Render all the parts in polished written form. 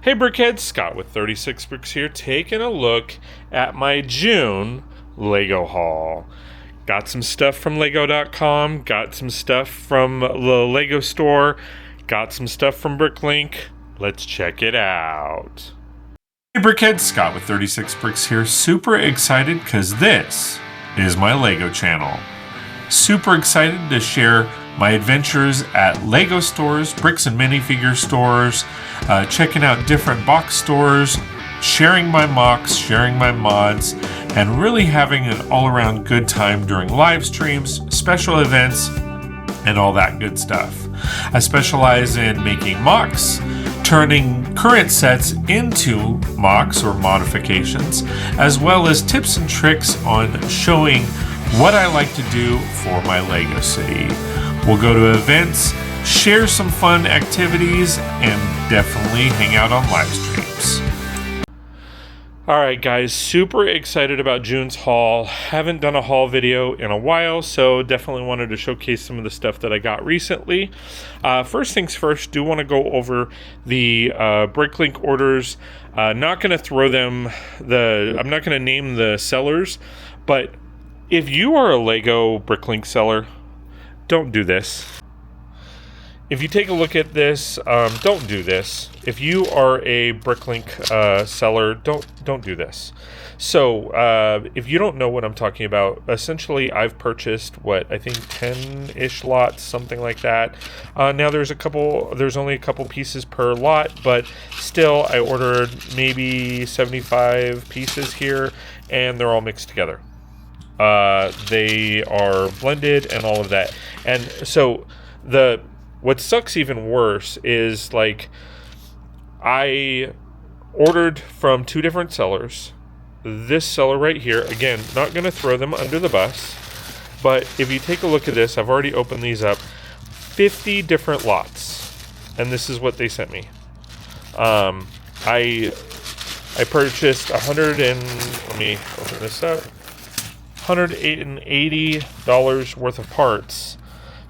Hey Brickheads, Scott with 36 Brix here, taking a look at my June Lego haul. Got some stuff from Lego.com, got some stuff from the Lego store, got some stuff from Bricklink. Let's check it out. Hey Brickheads, Scott with 36 Brix here, super excited because this is my Lego channel. Super excited to share my adventures at Lego stores, Brix and Minifigure stores, checking out different box stores, sharing my mocks, sharing my mods, and really having an all-around good time during live streams, special events, and all that good stuff. I specialize in making mocks, turning current sets into mocks or modifications, as well as tips and tricks on showing what I like to do for my Lego city. We'll go to events, share some fun activities, and definitely hang out on live streams. Alright guys, super excited about June's haul. Haven't done a haul video in a while, so definitely wanted to showcase some of the stuff that I got recently. First things first, do want to go over the Bricklink orders. Not going to throw them, I'm not going to name the sellers, but if you are a Lego Bricklink seller, don't do this. If you take a look at this, don't do this. If you are a Bricklink seller, don't do this. So, if you don't know what I'm talking about, essentially I've purchased what I think 10-ish lots, something like that. Now there's only a couple pieces per lot, but still I ordered maybe 75 pieces here, and they're all mixed together. They are blended and all of that. And so what sucks even worse is, like, I ordered from two different sellers. This seller right here, again, not going to throw them under the bus, but if you take a look at this, I've already opened these up, 50 different lots, and this is what they sent me. I purchased let me open this up, $180 worth of parts,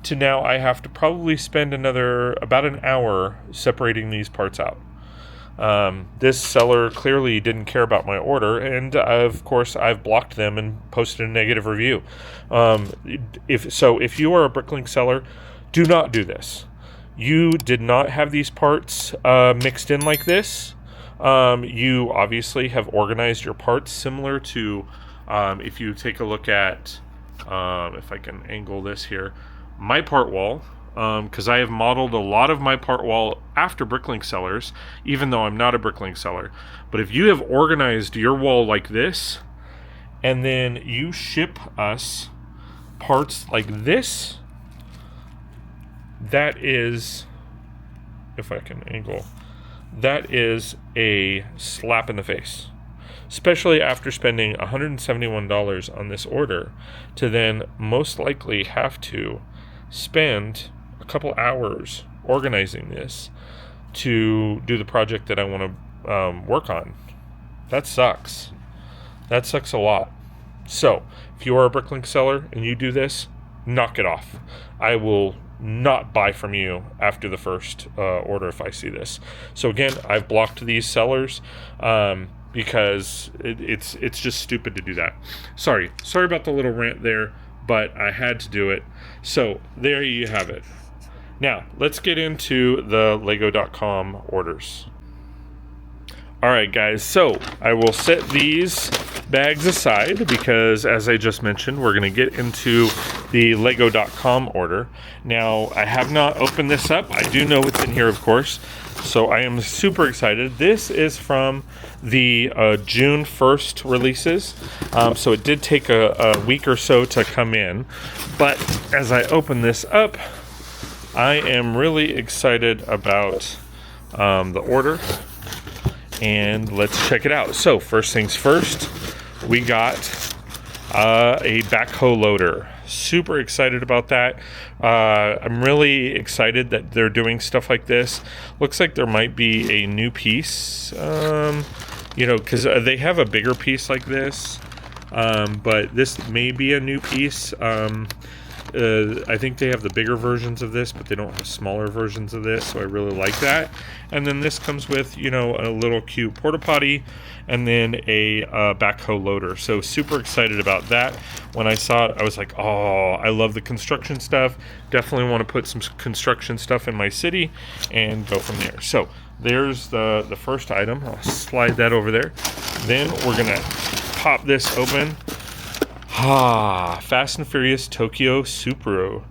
to now I have to probably spend about an hour separating these parts out. This seller clearly didn't care about my order, and of course I've blocked them and posted a negative review. If you are a Bricklink seller, do not do this. You did not have these parts mixed in like this. You obviously have organized your parts similar to if you take a look at, if I can angle this here, my part wall, because I have modeled a lot of my part wall after Bricklink sellers, even though I'm not a Bricklink seller. But if you have organized your wall like this, and then you ship us parts like this, that is, if I can angle, that is a slap in the face. Especially after spending $171 on this order, to then most likely have to spend a couple hours organizing this to do the project that I want to work on. That sucks. That sucks a lot. So, if you are a Bricklink seller and you do this, knock it off. I will not buy from you after the first order if I see this. So again, I've blocked these sellers because it's just stupid to do that. Sorry about the little rant there, but I had to do it. So there you have it. Now let's get into the Lego.com orders. Alright guys, so I will set these bags aside because, as I just mentioned, we're going to get into the Lego.com order. Now, I have not opened this up. I do know what's in here, of course, so I am super excited. This is from the June 1st releases, so it did take a week or so to come in, but as I open this up, I am really excited about the order. And let's check it out. So first things first, we got a backhoe loader. Super excited about that. I'm really excited that they're doing stuff like this. Looks like there might be a new piece, because they have a bigger piece like this, but this may be a new piece. I think they have the bigger versions of this, but they don't have smaller versions of this, so I really like that. And then this comes with, you know, a little cute porta potty, and then a backhoe loader. So super excited about that. When I saw it, I was like, oh, I love the construction stuff. Definitely want to put some construction stuff in my city and go from there. So there's the first item. I'll slide that over there. Then we're gonna pop this open. Fast and Furious Tokyo Subaru,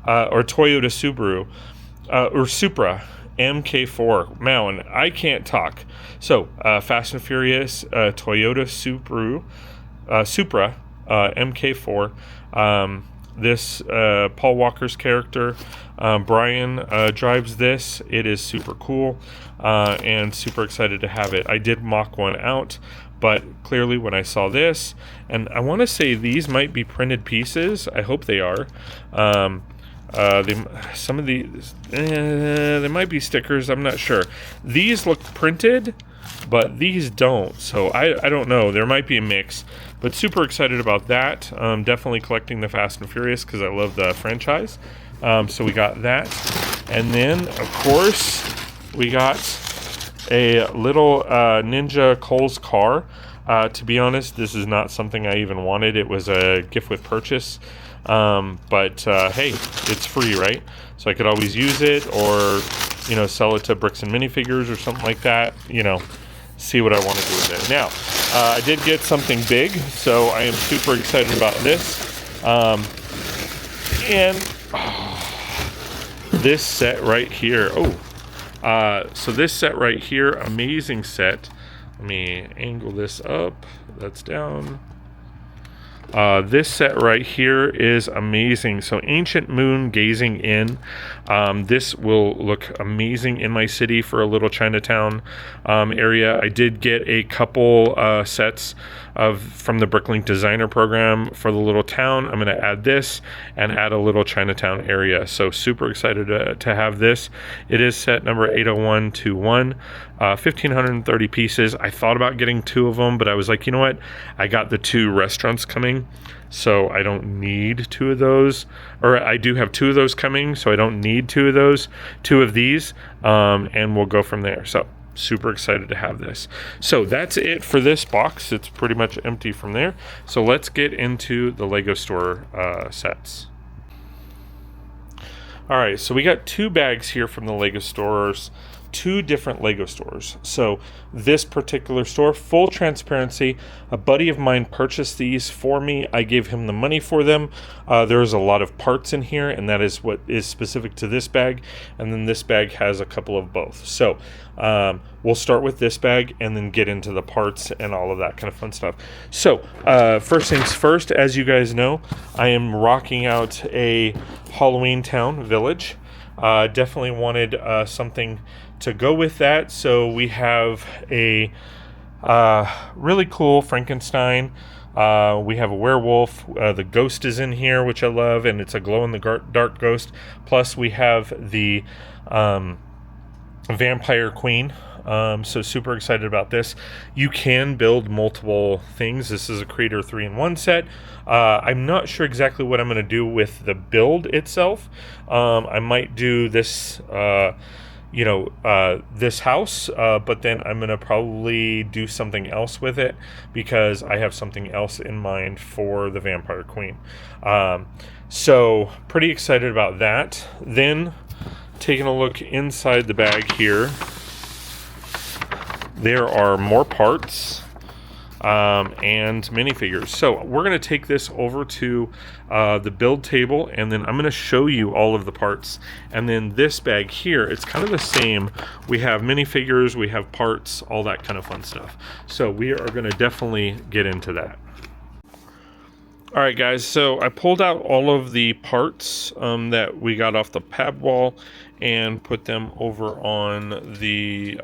or Toyota Subaru, or Supra MK4. Man, I can't talk. So, Fast and Furious Toyota Subaru, Supra MK4. This Paul Walker's character, Brian, drives this. It is super cool, and super excited to have it. I did mock one out, but clearly when I saw this, and I want to say these might be printed pieces. I hope they are. Some of these, they might be stickers. I'm not sure. These look printed, but these don't. So I don't know. There might be a mix, but super excited about that. Definitely collecting the Fast and Furious because I love the franchise. So we got that. And then, of course, we got a little Ninja Cole's car. To be honest, this is not something I even wanted. It was a gift with purchase. But hey, it's free, right? So I could always use it, or, you know, sell it to Brix and Minifigures or something like that. You know, see what I want to do with it. Now, I did get something big, so I am super excited about this. This set right here. So this set right here, amazing set. Let me angle this up. That's down. This set right here is amazing. So Ancient Moon Gazing In. This will look amazing in my city for a little Chinatown area. I did get a couple sets from the Bricklink Designer Program for the little town. I'm going to add this and add a little Chinatown area. So super excited to have this. It is set number 80121. 1,530 pieces. I thought about getting 2 of them, but I was like, you know what? I got the 2 restaurants coming, so I don't need 2 of those. Or I do have 2 of those coming, so I don't need 2 of those, 2 of these, and we'll go from there. So super excited to have this. So that's it for this box. It's pretty much empty from there. So let's get into the Lego store sets. All right, so we got 2 bags here from the Lego stores. 2 different Lego stores. So this particular store, full transparency, a buddy of mine purchased these for me. I gave him the money for them. There's a lot of parts in here, and that is what is specific to this bag. And then this bag has a couple of both. So we'll start with this bag and then get into the parts and all of that kind of fun stuff. So first things first, as you guys know, I am rocking out a Halloween Town village. Definitely wanted something to go with that, so we have a really cool Frankenstein. We have a werewolf. The ghost is in here, which I love, and it's a glow-in-the-dark ghost. Plus, we have the vampire queen. So super excited about this. You can build multiple things. This is a Creator 3-in-1 set. I'm not sure exactly what I'm going to do with the build itself. I might do this, this house, but then I'm going to probably do something else with it because I have something else in mind for the vampire queen. So pretty excited about that. Then taking a look inside the bag here, there are more parts and minifigures. So we're going to take this over to the build table, and then I'm going to show you all of the parts. And then this bag here, it's kind of the same. We have minifigures, we have parts, all that kind of fun stuff. So we are going to definitely get into that. All right, guys, so I pulled out all of the parts that we got off the pad wall and put them over on the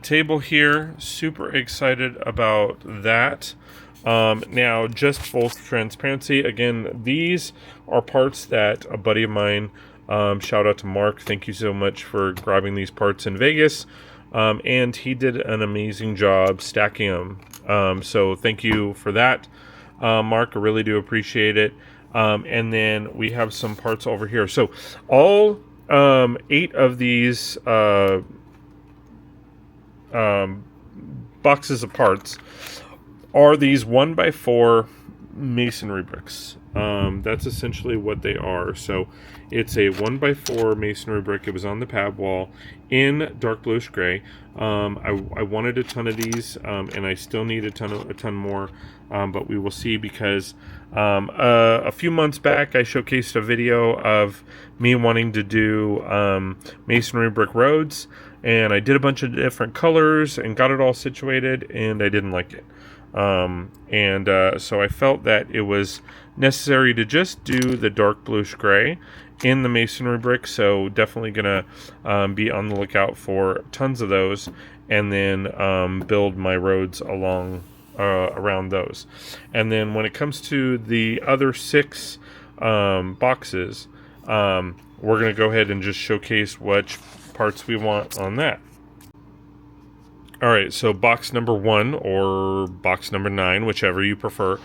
table here. Super excited about that. Now, just full transparency, again, these are parts that a buddy of mine, shout out to Mark, thank you so much for grabbing these parts in Vegas, and he did an amazing job stacking them. So thank you for that, Mark. I really do appreciate it. And then we have some parts over here. So all 8 of these boxes of parts are these 1x4 masonry bricks. That's essentially what they are. So it's a 1x4 masonry brick. It was on the pad wall in dark bluish gray. I wanted a ton of these, and I still need a ton more. But we will see, because a few months back I showcased a video of me wanting to do masonry brick roads, and I did a bunch of different colors and got it all situated, and I didn't like it. So I felt that it was necessary to just do the dark bluish gray in the masonry brick. So definitely gonna be on the lookout for tons of those, and then build my roads along around those. And then when it comes to the other 6 boxes, we're gonna go ahead and just showcase which parts we want on that. Alright, so box number 1 or box number 9, whichever you prefer,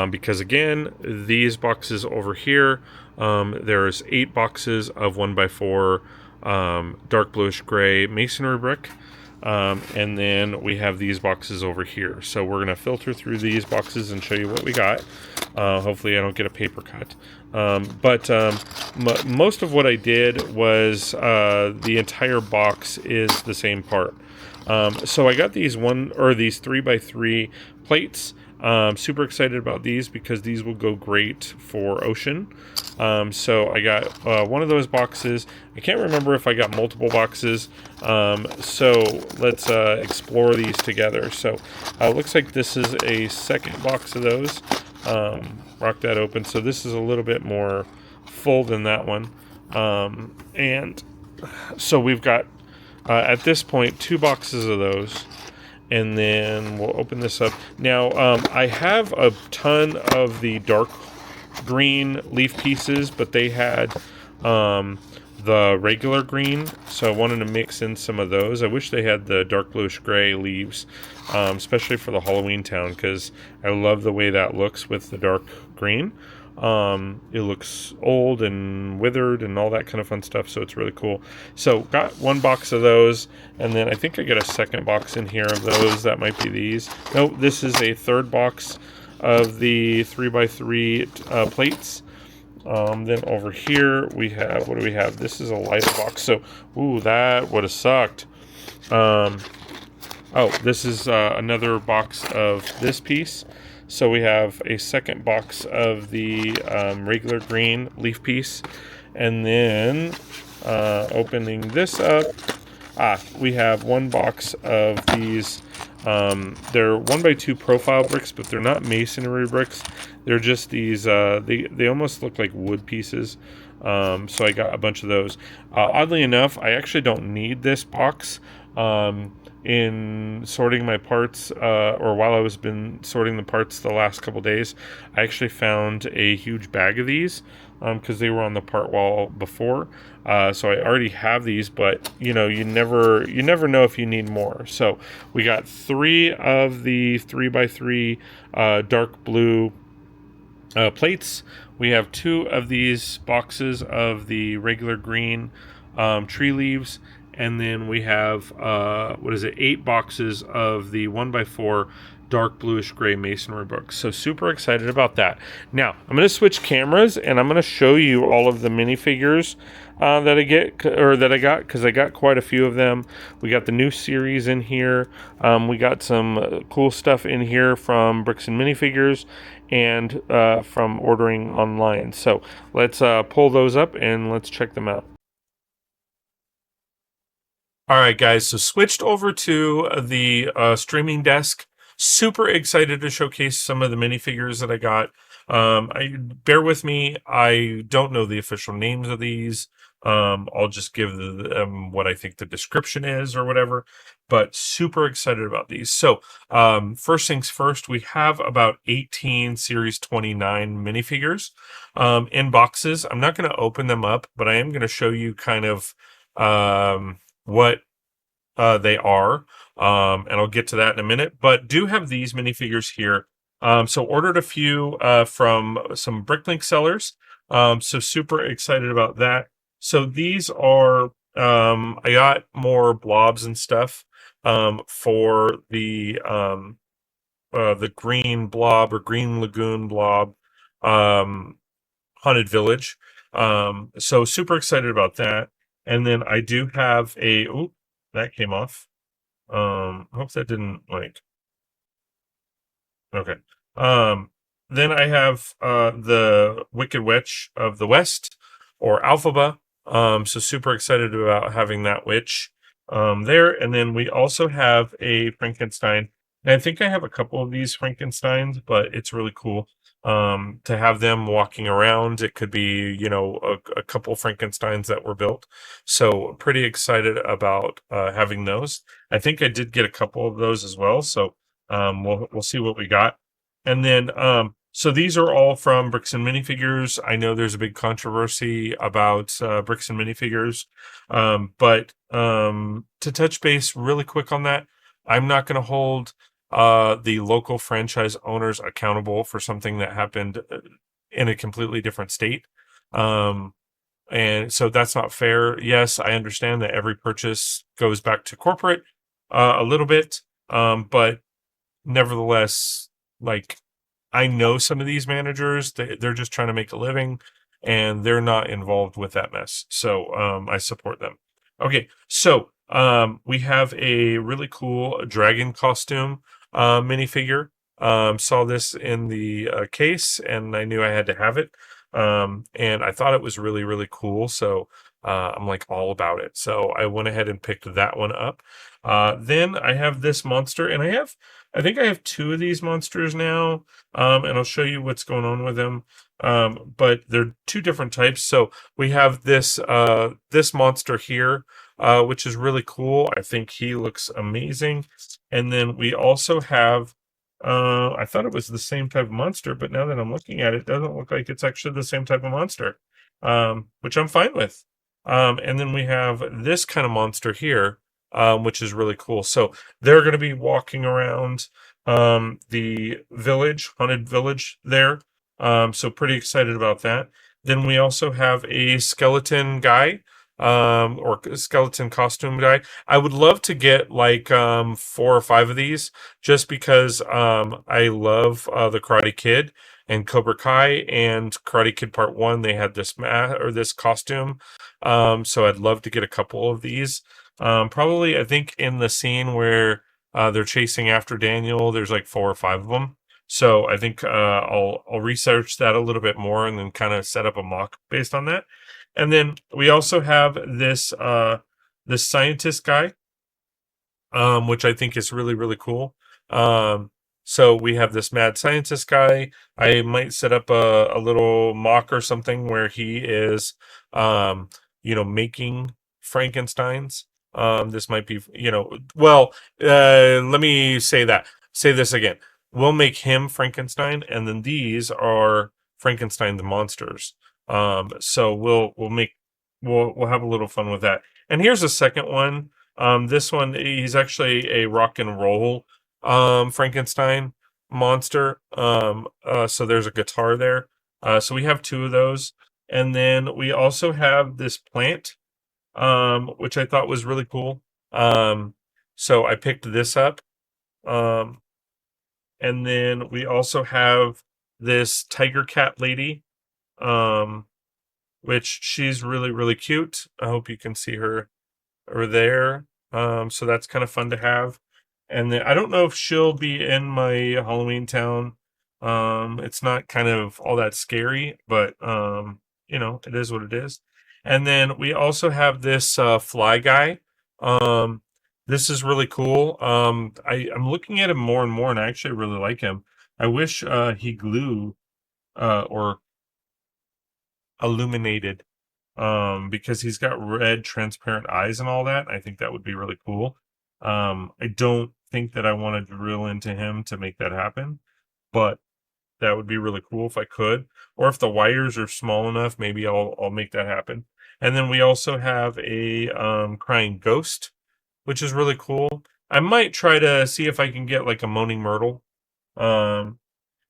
because again, these boxes over here, there's 8 boxes of 1x4 dark bluish gray masonry brick, and then we have these boxes over here. So we're going to filter through these boxes and show you what we got. Hopefully I don't get a paper cut. Most of what I did was the entire box is the same part. So I got these 3x3 plates. Super excited about these because these will go great for ocean. So I got one of those boxes. I can't remember if I got multiple boxes. So let's explore these together. So it looks like this is a second box of those. Rock that open. So this is a little bit more full than that one. And so we've got at this point 2 boxes of those, and then we'll open this up. Now I have a ton of the dark green leaf pieces, but they had the regular green, so I wanted to mix in some of those. I wish they had the dark bluish gray leaves, especially for the Halloween town, because I love the way that looks with the dark green. It looks old and withered and all that kind of fun stuff, so it's really cool. So got 1 box of those, and then I think I get a second box in here of those. That might be these. Nope, this is a third box of the 3x3 plates. Then over here we have, what do we have? This is a lighter box, so ooh, that would have sucked. Oh, this is another box of this piece. So we have a second box of the regular green leaf piece, and then opening this up, we have 1 box of these. They're 1x2 profile bricks, but they're not masonry bricks. They're just these. They almost look like wood pieces. So I got a bunch of those. Oddly enough, I actually don't need this box. In sorting my parts, or while I was been sorting the parts the last couple days, I actually found a huge bag of these because they were on the part wall before. So I already have these, but you never know if you need more. So we got 3 of the 3x3 dark blue plates. We have 2 of these boxes of the regular green tree leaves. And then we have, 8 boxes of the 1x4 dark bluish gray masonry bricks. So super excited about that. Now, I'm going to switch cameras, and I'm going to show you all of the minifigures that I got, because I got quite a few of them. We got the new series in here. We got some cool stuff in here from Brix and Minifigures, and from ordering online. So let's pull those up and let's check them out. All right, guys, so switched over to the streaming desk. Super excited to showcase some of the minifigures that I got. Bear with me, I don't know the official names of these. I'll just give them what I think the description is or whatever, but super excited about these. So first things first, we have about 18 Series 29 minifigures in boxes. I'm not going to open them up, but I am going to show you kind of what they are, and I'll get to that in a minute, but do have these minifigures here So ordered a few from some Bricklink sellers. So super excited about that. So these are I got more blobs and stuff for the green blob or green lagoon blob um, haunted village. So super excited about that. And then I do have a that came off. I hope that didn't like okay. Um, then I have the Wicked Witch of the West, or Alphaba. So super excited about having that witch there. And then we also have a Frankenstein. And I think I have a couple of these Frankensteins, but it's really cool to have them walking around. It could be, a couple Frankensteins that were built. So pretty excited about having those. I think I did get a couple of those as well. So we'll see what we got. And then so these are all from Brix and Minifigures. I know there's a big controversy about Brix and Minifigures, but to touch base really quick on that, I'm not going to hold the local franchise owners accountable for something that happened in a completely different state. Um, and so that's not fair. Yes, I understand that every purchase goes back to corporate a little bit, but nevertheless, like I know some of these managers, they're just trying to make a living and they're not involved with that mess. So I support them. Okay, so we have a really cool dragon costume minifigure. Saw this in the case and I knew I had to have it. And I thought it was really, really cool. So I'm like all about it. So I went ahead and picked that one up. Then I have this monster, and I think I have two of these monsters now, and I'll show you what's going on with them. But they're two different types. So we have this monster here, which is really cool. I think he looks amazing. And then we also have. I thought it was the same type of monster, but now that I'm looking at it, it doesn't look like it's actually the same type of monster, which I'm fine with. And then we have this kind of monster here, which is really cool. So they're going to be walking around the village, haunted village there. So pretty excited about that. Then we also have a skeleton guy, or skeleton costume guy. I would love to get like 4 or 5 of these, just because I love the Karate Kid and Cobra Kai and Karate Kid Part One. They had this costume, so I'd love to get a couple of these. Probably, I think in the scene where they're chasing after Daniel, there's like 4 or 5 of them. So I think I'll research that a little bit more and then kind of set up a mock based on that. And then we also have this scientist guy, which I think is really, really cool. So we have this mad scientist guy. I might set up a little mock or something where he is, making Frankensteins. This might be, let me say this again. We'll make him Frankenstein, and then these are Frankenstein the monsters. So we'll have a little fun with that. And here's a second one. This one, he's actually a rock and roll Frankenstein monster. So there's a guitar there. So we have two of those. And then we also have this plant, which I thought was really cool. So I picked this up. Um, and then we also have this tiger cat lady, um, which she's really, really cute. I hope you can see her or there. So that's kind of fun to have. And then I don't know if she'll be in my Halloween town. It's not kind of all that scary, but it is what it is. And then we also have this fly guy. Um, this is really cool. I'm looking at him more and more, and I actually really like him. I wish he glue or illuminated, because he's got red transparent eyes and all that. I think that would be really cool. I don't think that I want to drill into him to make that happen, but that would be really cool if I could. Or if the wires are small enough, maybe I'll make that happen. And then we also have a crying ghost, which is really cool. I might try to see if I can get like a moaning myrtle. Um,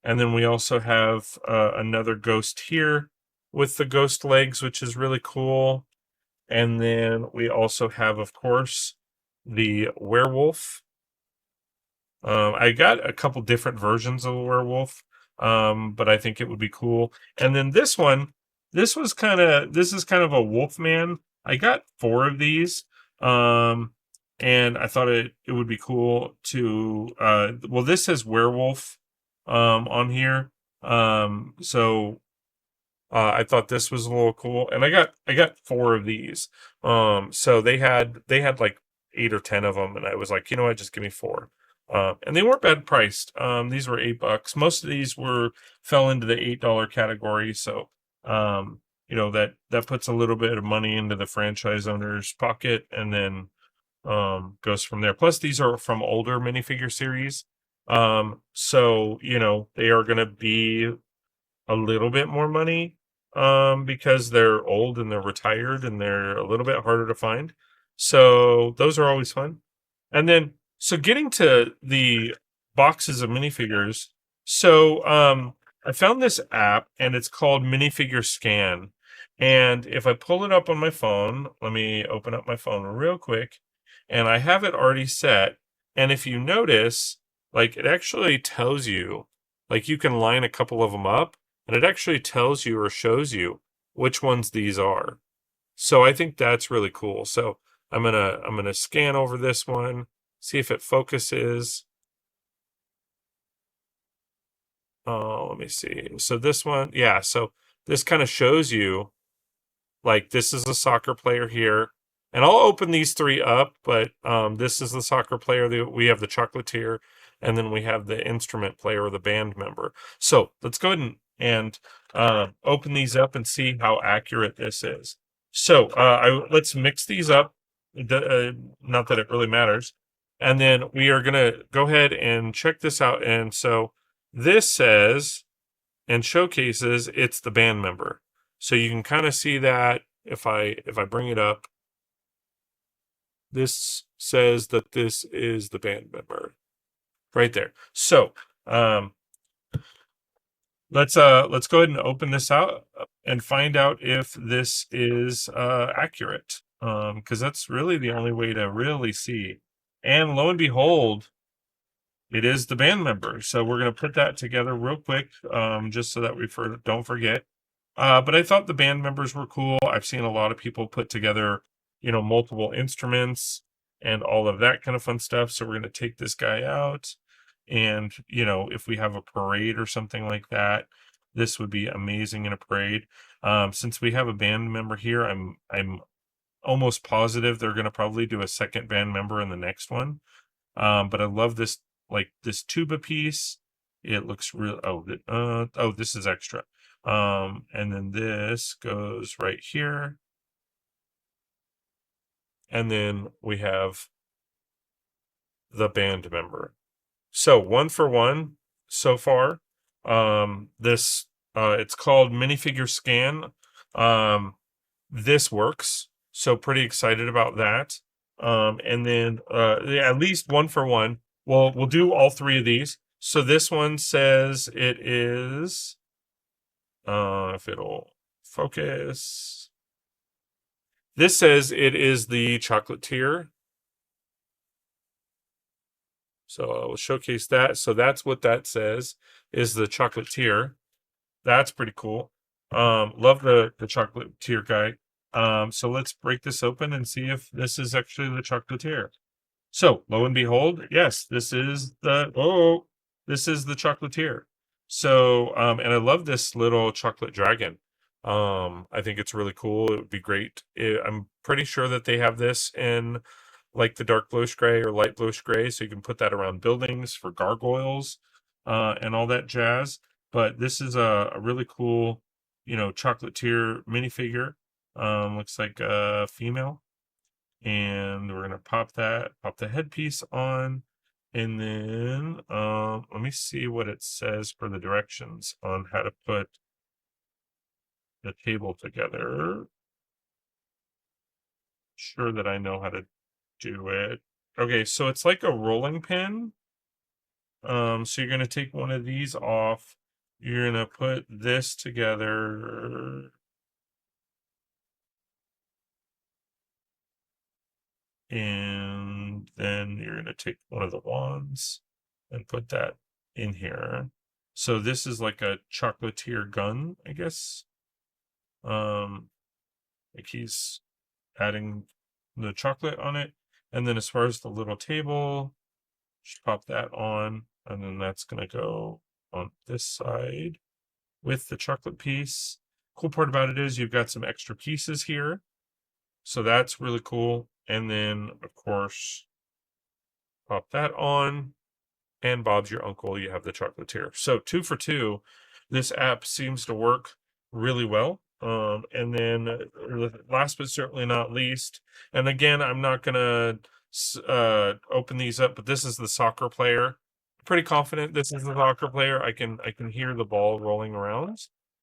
And then we also have another ghost here with the ghost legs, which is really cool. And then we also have, of course, the werewolf. I got a couple different versions of the werewolf, but I think it would be cool. And then this one, this is kind of a wolf man. I got 4 of these, and I thought it would be cool to. Well, this says werewolf on here, so I thought this was a little cool, and I got 4 of these. So they had like 8 or 10 of them, and I was like, you know what, just give me 4. And they weren't bad priced. These were $8. Most of these fell into the $8 category. So that puts a little bit of money into the franchise owner's pocket, and then goes from there. Plus, these are from older minifigure series. So they are going to be a little bit more money because they're old and they're retired and they're a little bit harder to find. So those are always fun. And then, so getting to the boxes of minifigures. So I found this app and it's called Minifigure Scan. And if I pull it up on my phone, let me open up my phone real quick. And I have it already set. And if you notice, like it actually tells you, like you can line a couple of them up and it actually tells you or shows you which ones these are. So I think that's really cool. So I'm gonna scan over this one, see if it focuses. Let me see. So this one, yeah. So this kind of shows you like this is a soccer player here. And I'll open these 3 up, but this is the soccer player. We have the chocolatier, and then we have the instrument player or the band member. So let's go ahead and open these up and see how accurate this is. So let's mix these up. Not that it really matters. And then we are going to go ahead and check this out. And so this says and showcases it's the band member. So you can kind of see that if I bring it up, this says that this is the band member right there. So let's go ahead and open this out and find out if this is accurate. Because that's really the only way to really see. And lo and behold, it is the band member. So we're going to put that together real quick, just so that we don't forget. But I thought the band members were cool. I've seen a lot of people put together, multiple instruments and all of that kind of fun stuff. So we're going to take this guy out. And, if we have a parade or something like that, this would be amazing in a parade. Since we have a band member here, I'm almost positive they're going to probably do a second band member in the next one. But I love this, like this tuba piece. It looks real. Oh, this is extra. And then this goes right here. And then we have the band member. So 1 for 1 so far. This it's called Minifigure Scan. This works. So pretty excited about that. And then yeah, at least 1 for 1. We'll do all 3 of these. So this one says it is if it'll focus. This says it is the chocolatier. So I will showcase that. So that's what that says is the chocolatier. That's pretty cool. Love the chocolatier guy. So let's break this open and see if this is actually the chocolatier. So lo and behold, yes, this is the chocolatier. So and I love this little chocolate dragon. I think it's really cool. It would be great. I'm pretty sure that they have this in like the dark bluish gray or light bluish gray, so you can put that around buildings for gargoyles and all that jazz. But this is a really cool, chocolatier minifigure. Looks like a female, and we're gonna pop the headpiece on, and then let me see what it says for the directions on how to put the table together. Sure that I know how to do it. Okay, so it's like a rolling pin. So you're going to take one of these off. You're going to put this together. And then you're going to take one of the wands and put that in here. So this is like a chocolatier gun, I guess. Like he's adding the chocolate on it. And then as far as the little table, just pop that on, and then that's going to go on this side with the chocolate piece. Cool part about it is you've got some extra pieces here. So that's really cool. And then, of course, pop that on. And Bob's your uncle. You have the chocolatier. So 2 for 2. This app seems to work really well. And then last but certainly not least, and again, I'm not gonna open these up, but this is the soccer player. Pretty confident this is the soccer player. I can hear the ball rolling around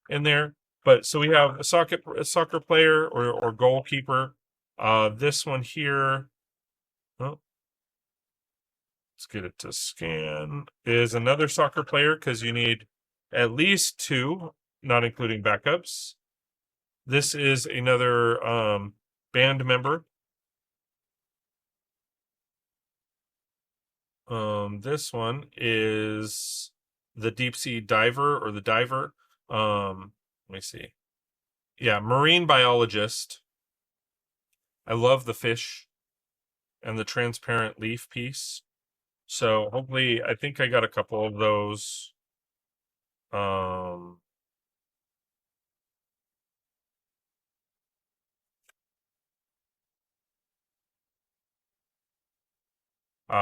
in there. But so we have a soccer player or goalkeeper. This one here. Oh, let's get it to scan. Is another soccer player because you need at least 2, not including backups. This is another band member. This one is the deep sea diver or the diver. Let me see. Yeah, marine biologist. I love the fish and the transparent leaf piece. So hopefully, I think I got a couple of those.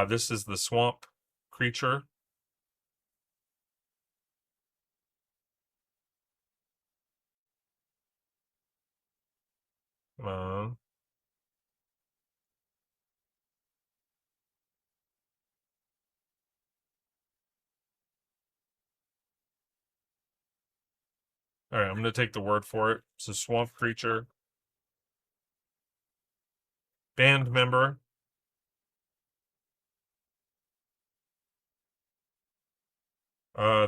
This is the swamp creature. Come on. All right, I'm going to take the word for it. It's a swamp creature. Band member.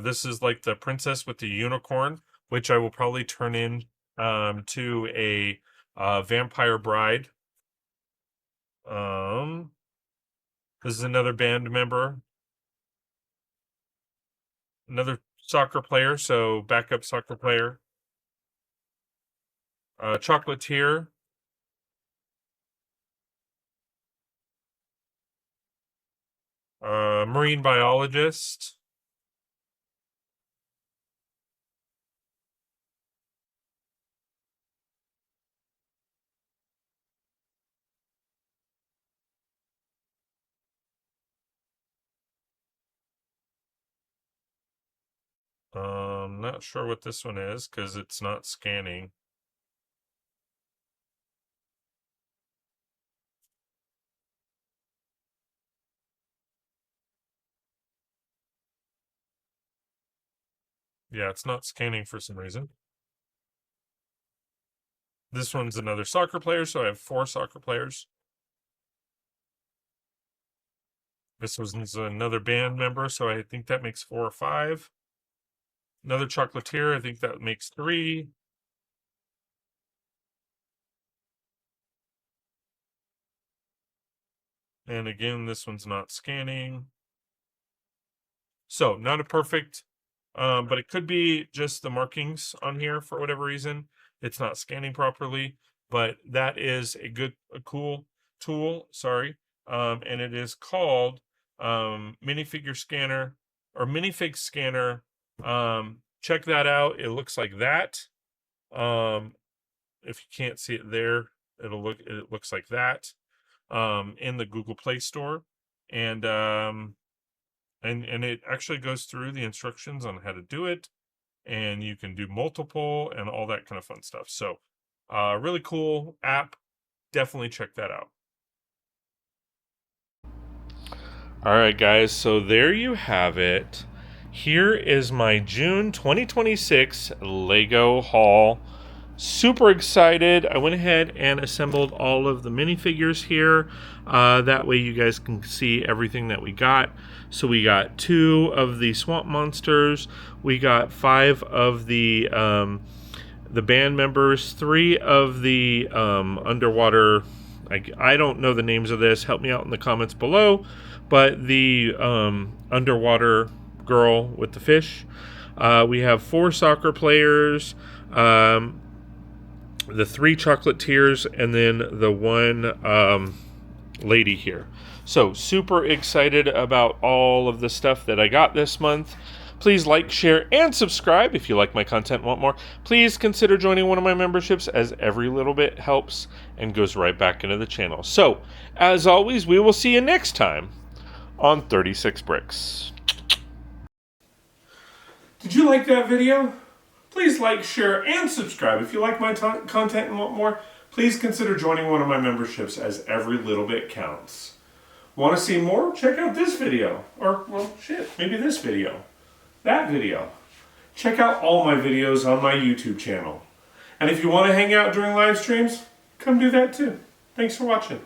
This is like the princess with the unicorn, which I will probably turn in to a vampire bride. This is another band member. Another soccer player, so backup soccer player. Chocolatier. Marine biologist. Not sure what this one is because it's not scanning. Yeah, it's not scanning for some reason. This one's another soccer player, so I have 4 soccer players. This was another band member, so I think that makes 4 or 5. Another chocolatier, I think that makes 3. And again, this one's not scanning. So not a perfect, but it could be just the markings on here for whatever reason. It's not scanning properly, but that is a cool tool. Sorry. And it is called minifigure scanner or minifig scanner. Check that out. It looks like that. If you can't see it there, it looks like that in the Google Play Store. And it actually goes through the instructions on how to do it, and you can do multiple and all that kind of fun stuff. So really cool app. Definitely check that out. All right, guys, so there you have it. Here is my June 2026 Lego haul. super excited. I went ahead and assembled all of the minifigures here. That way you guys can see everything that we got. So we got 2 of the swamp monsters. We got 5 of the band members, 3 of the underwater. I don't know the names of this. Help me out in the comments below. But the underwater girl with the fish. We have 4 soccer players. The 3 chocolatiers, and then the 1 lady here. So super excited about all of the stuff that I got this month. Please like, share, and subscribe if you like my content and want more. Please consider joining one of my memberships, as every little bit helps and goes right back into the channel. So, as always, we will see you next time on 36 Bricks. Did you like that video? Please like, share, and subscribe. If you like my content and want more, please consider joining one of my memberships, as every little bit counts. Want to see more? Check out this video. Or, well, shit, maybe this video. That video. Check out all my videos on my YouTube channel. And if you want to hang out during live streams, come do that too. Thanks for watching.